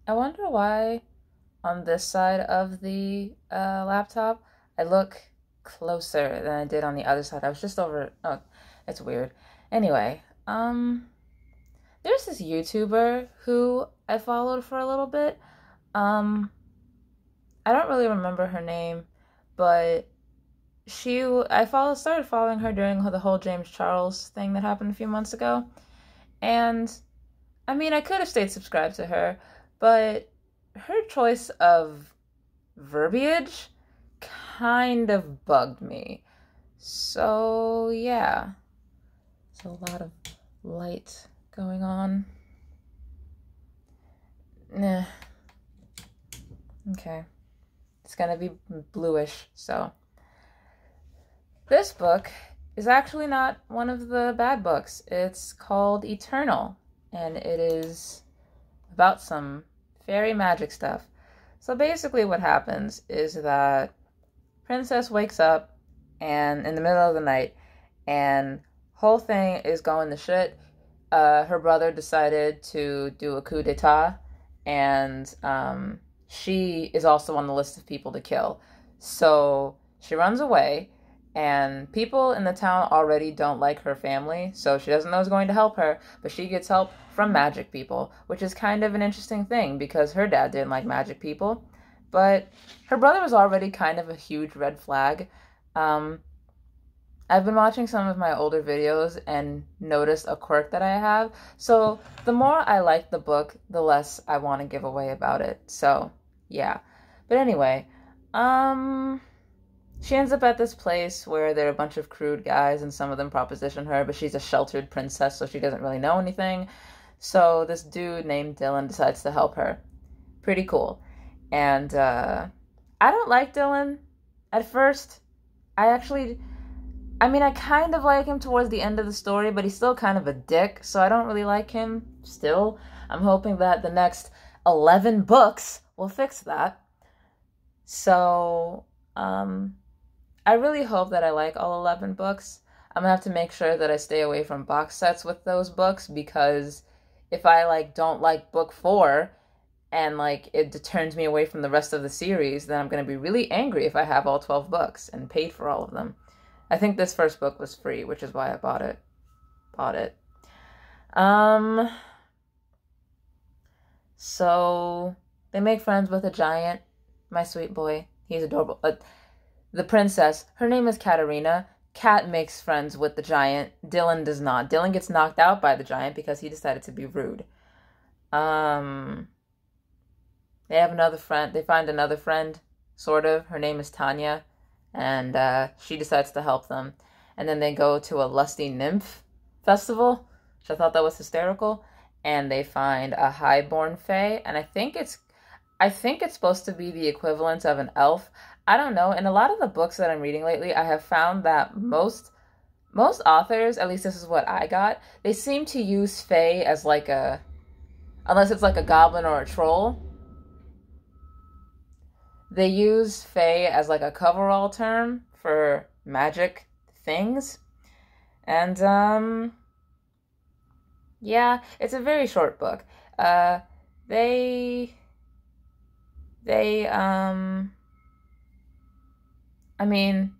I wonder why on this side of the laptop I look closer than I did on the other side. I was just over. Oh, it's weird. Anyway, there's this YouTuber who I followed for a little bit. Um, I don't really remember her name, but started following her during the whole James Charles thing that happened a few months ago. And I mean, I could have stayed subscribed to her, but her choice of verbiage kind of bugged me. So, yeah. There's a lot of light going on. Nah. Okay. It's gonna be bluish, so. This book is actually not one of the bad books. It's called Eternal, and it is about some fairy magic stuff. So basically what happens is that Princess wakes up and in the middle of the night and whole thing is going to shit. Her brother decided to do a coup d'etat, and she is also on the list of people to kill. So she runs away, and people in the town already don't like her family, so she doesn't know who's going to help her, but she gets help from magic people, which is kind of an interesting thing because her dad didn't like magic people. But her brother was already kind of a huge red flag. Um, I've been watching some of my older videos and noticed a quirk that I have. So the more I like the book, the less I want to give away about it. So yeah. But anyway, she ends up at this place where there are a bunch of crude guys and some of them proposition her, but she's a sheltered princess, so she doesn't really know anything. So this dude named Dylan decides to help her. Pretty cool. And I don't like Dylan at first. I actually I mean, I kind of like him towards the end of the story, but he's still kind of a dick, so I don't really like him still. I'm hoping that the next 11 books will fix that. So, I really hope that I like all 11 books. I'm gonna have to make sure that I stay away from box sets with those books because if I don't like book 4 and it turns me away from the rest of the series, then I'm gonna be really angry if I have all 12 books and paid for all of them. I think this first book was free, which is why I bought it. Bought it. Um, so they make friends with a giant, my sweet boy. He's adorable. But the princess, her name is Katarina. Kat makes friends with the giant. Dylan does not. Dylan gets knocked out by the giant because he decided to be rude. Um, they have another friend. They find another friend, sort of. Her name is Tanya, and she decides to help them. And then they go to a lusty nymph festival, which I thought that was hysterical. And they find a highborn fae, and I think it's supposed to be the equivalent of an elf. I don't know. In a lot of the books that I'm reading lately, I have found that most authors, at least this is what I got, they seem to use fae as unless it's like a goblin or a troll, they use fae as a coverall term for magic things. And yeah, it's a very short book. Uh they they I mean,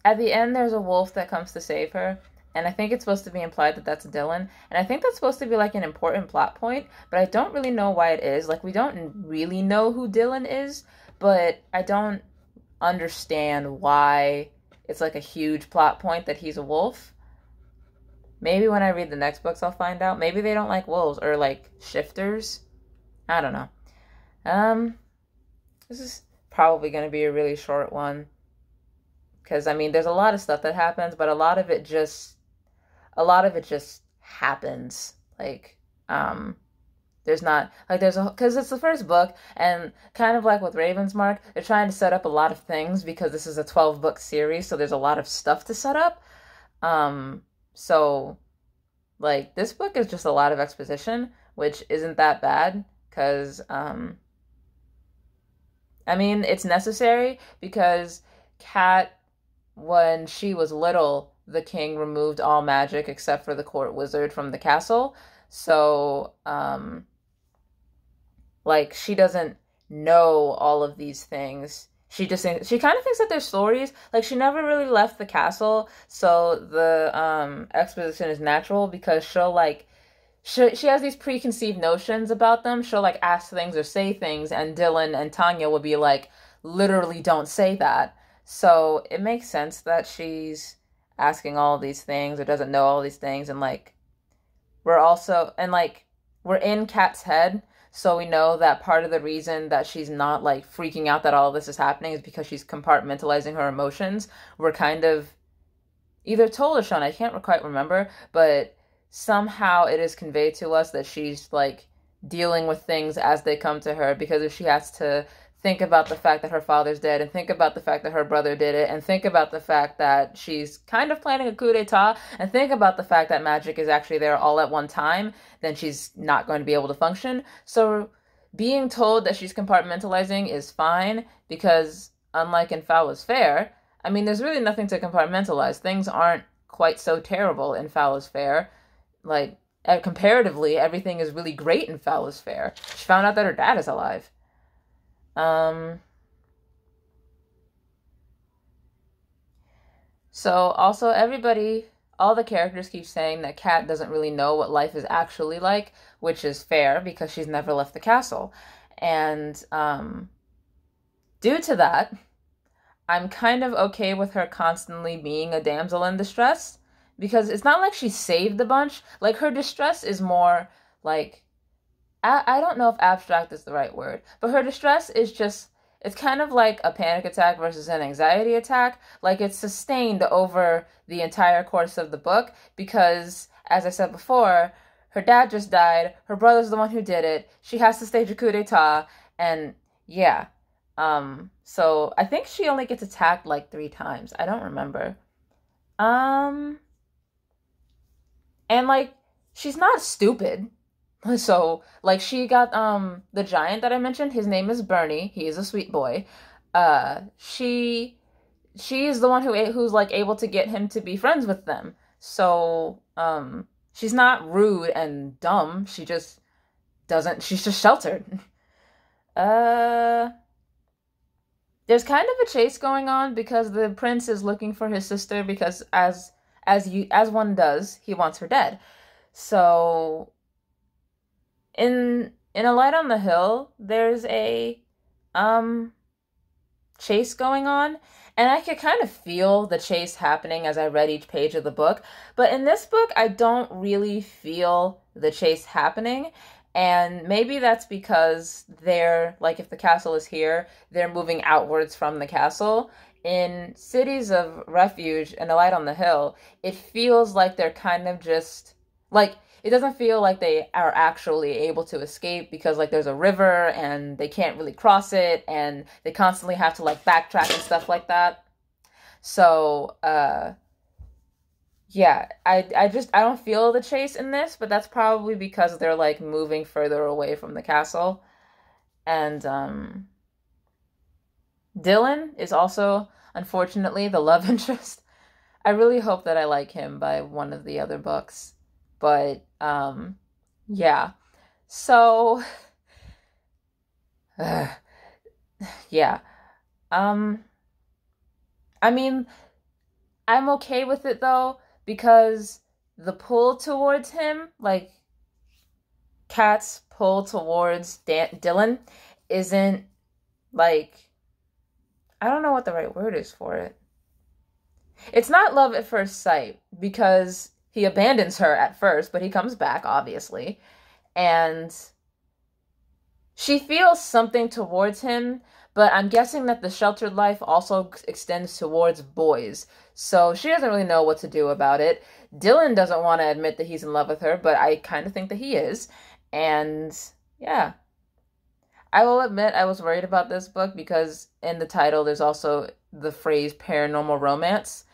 at the end there's a wolf that comes to save her, and I think it's supposed to be implied that that's Dylan, and I think that's supposed to be an important plot point, but I don't really know why it is. We don't really know who Dylan is, but I don't understand why it's a huge plot point that he's a wolf. Maybe when I read the next books I'll find out. Maybe they don't like wolves or shifters. I don't know. Um this is probably going to be a really short one because I mean there's a lot of stuff that happens, but a lot of it just happens. There's not because it's the first book, and kind of like with Ravensmark, they're trying to set up a lot of things because this is a 12 book series, so there's a lot of stuff to set up. So this book is just a lot of exposition, which isn't that bad because I mean it's necessary because Kat, when she was little, the king removed all magic except for the court wizard from the castle. So Like, she doesn't know all of these things. She kind of thinks that they're stories. Like, she never really left the castle, so the exposition is natural because she'll like she has these preconceived notions about them. She'll like ask things or say things, and Dylan and Tanya will be like, literally don't say that. So it makes sense that she's asking all of these things or doesn't know all these things. And like, we're in Kat's head, so we know that part of the reason that she's not like freaking out that all of this is happening is because she's compartmentalizing her emotions. We're kind of either told or shown, I can't quite remember, but somehow it is conveyed to us that she's like dealing with things as they come to her, because if she has to think about the fact that her father's dead and think about the fact that her brother did it and think about the fact that she's kind of planning a coup d'etat and think about the fact that magic is actually there all at one time, then she's not going to be able to function. So being told that she's compartmentalizing is fine, because unlike in Foul is Fair, I mean, there's really nothing to compartmentalize. Things aren't quite so terrible in Foul is Fair. Like, comparatively, everything is really great in Foul is Fair. She found out that her dad is alive. So also all the characters keep saying that Kat doesn't really know what life is actually like, which is fair because she's never left the castle. And due to that, I'm kind of okay with her constantly being a damsel in distress, because it's not like she saved a bunch. Like, her distress is more like, I don't know if abstract is the right word, but her distress is just, it's kind of like a panic attack versus an anxiety attack. Like, it's sustained over the entire course of the book because, as I said before, her dad just died, her brother's the one who did it, she has to stage a coup d'etat, and yeah. So I think she only gets attacked like 3 times. I don't remember. And like, she's not stupid. So, like, she got, the giant that I mentioned, his name is Bernie. He is a sweet boy. She is the one who's, like, able to get him to be friends with them. So, she's not rude and dumb. She's just sheltered. There's kind of a chase going on because the prince is looking for his sister because as one does, he wants her dead. So, in A Light on the Hill, there's a chase going on, and I could kind of feel the chase happening as I read each page of the book. But in this book, I don't really feel the chase happening, and maybe that's because like, if the castle is here, they're moving outwards from the castle. In Cities of Refuge and A Light on the Hill, it feels like they're kind of just, like, it doesn't feel like they are actually able to escape because, like, there's a river and they can't really cross it and they constantly have to, like, backtrack and stuff like that. So, yeah, I don't feel the chase in this, but that's probably because they're, like, moving further away from the castle. And, Dylan is also, unfortunately, the love interest. I really hope that I like him by one of the other books. But, yeah. So, yeah. I mean, I'm okay with it, though, because the pull towards him, like, Kat's pull towards Dylan, isn't, like, I don't know what the right word is for it. It's not love at first sight, because he abandons her at first, but he comes back, obviously. And she feels something towards him, but I'm guessing that the sheltered life also extends towards boys. So she doesn't really know what to do about it. Dylan doesn't want to admit that he's in love with her, but I kind of think that he is. And yeah. I will admit I was worried about this book because in the title there's also the phrase paranormal romance,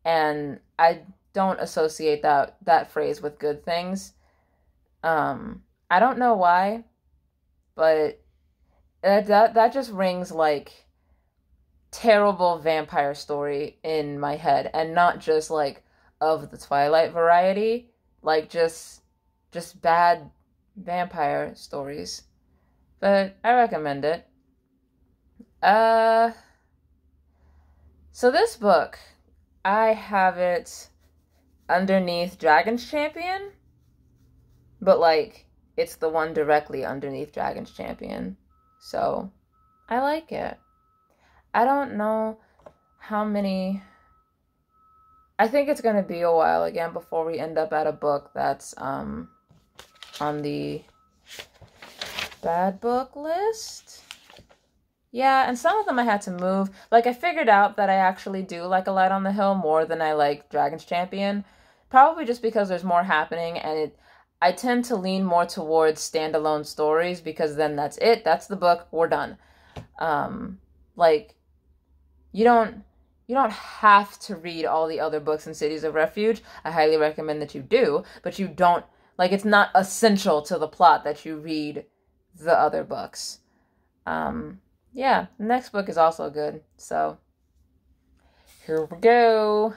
and I don't associate that phrase with good things. I don't know why, but that just rings like terrible vampire story in my head, and not just like of the Twilight variety, like just bad vampire stories. but I recommend it. Uh, so this book, I have it underneath Dragon's Champion, but like it's the one directly underneath Dragon's Champion. So I like it. I don't know how many. I think it's going to be a while again before we end up at a book that's on the bad book list. Yeah, and some of them I had to move. Like, I figured out that I actually do like A Light on the Hill more than I like Dragon's Champion. Probably just because there's more happening, and I tend to lean more towards standalone stories because then that's it. That's the book. We're done. Like, you don't have to read all the other books in Cities of Refuge. I highly recommend that you do, but you don't, like, it's not essential to the plot that you read the other books. Yeah, the next book is also good. So, here we go.